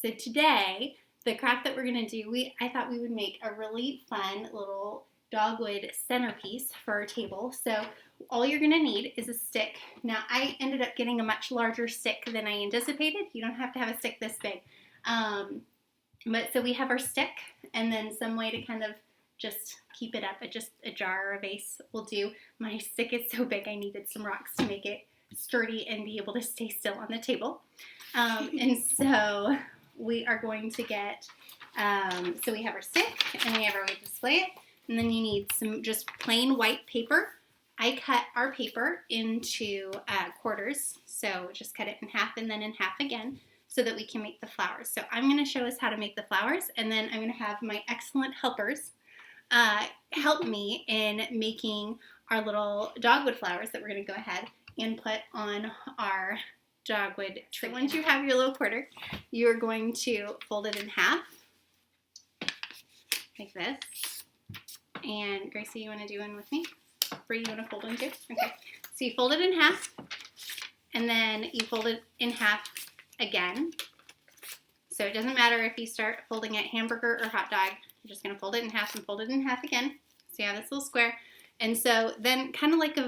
So today, the craft that we're going to do, I thought we would make a really fun little dogwood centerpiece for our table. So all you're going to need is a stick. Now, I ended up getting a much larger stick than I anticipated. You don't have to have a stick this big. But so we have our stick and then some way to kind of just keep it up. Just a jar or a vase will do. My stick is so big I needed some rocks to make it sturdy and be able to stay still on the table. And so we are going to get, so we have our stick and we have our way to display it. And then you need some just plain white paper. I cut our paper into quarters. So just cut it in half and then in half again so that we can make the flowers. So I'm going to show us how to make the flowers, and then I'm going to have my excellent helpers help me in making our little dogwood flowers that we're going to go ahead and put on our dogwood tree. So once you have your little quarter, you're going to fold it in half, like this. And Gracie, you want to do one with me? Bree, you want to fold one too? Okay. So you fold it in half, and then you fold it in half again. So it doesn't matter if you start folding it hamburger or hot dog. You're just going to fold it in half and fold it in half again. So you have this little square. And so then kind of like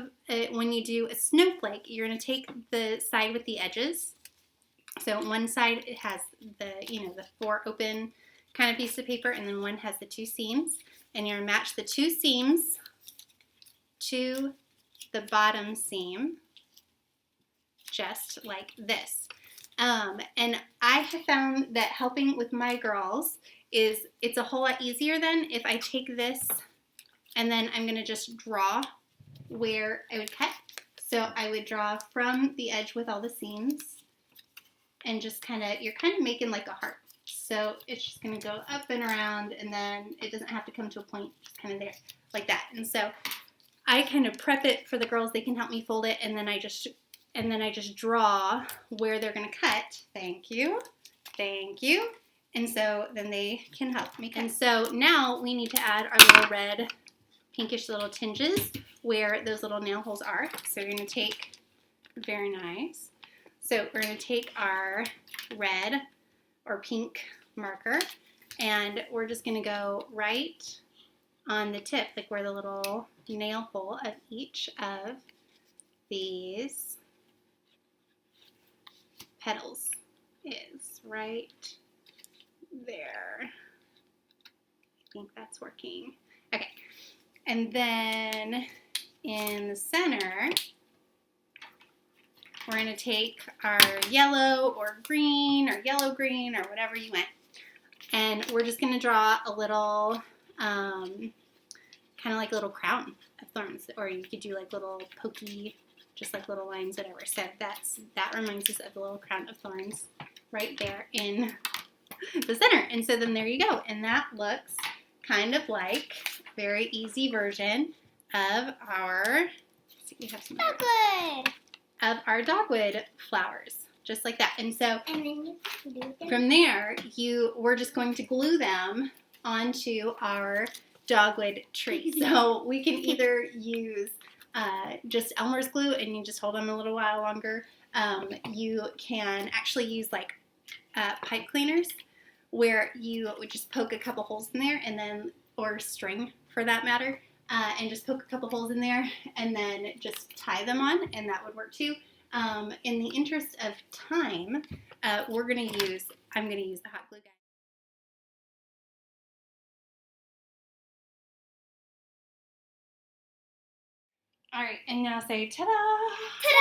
when you do a snowflake, you're going to take the side with the edges. So one side it has the, the 4 open kind of piece of paper, and then one has the 2 seams. And you're going to match the 2 seams to the bottom seam, just like this. And I have found that helping with my girls it's a whole lot easier than if I take this and then I'm going to just draw where I would cut. So I would draw from the edge with all the seams and just you're kind of making like a heart. So it's just going to go up and around, and then it doesn't have to come to a point, just kind of there like that. And so I kind of prep it for the girls. They can help me fold it, and then I just draw where they're going to cut. Thank you. Thank you. And so then they can help me cut. And so now we need to add our little red, pinkish little tinges where those little nail holes are. So we're going to take, very nice. So we're going to take our red or pink marker, and we're just going to go right on the tip, like where the little nail hole of each of these petals is, right there. I think that's working. Okay, and then in the center, we're going to take our yellow or green or yellow-green or whatever you want, and we're just going to draw a little, kind of like a little crown of thorns, or you could do like little pokey, just like little lines, whatever. So that reminds us of the little crown of thorns right there in the center. And so then there you go. And that looks kind of like a very easy version of our, let's see, we have some Dogwood. Of our dogwood flowers, just like that. And so and then you do them. From there, we're just going to glue them onto our dogwood tree. So we can either use just Elmer's glue, and you just hold them a little while longer. You can actually use like pipe cleaners, where you would just poke a couple holes in there, and then, or string for that matter, and just poke a couple holes in there, and then just tie them on, and that would work too. In the interest of time, I'm going to use the hot glue gun. All right, and now say ta-da! Ta-da!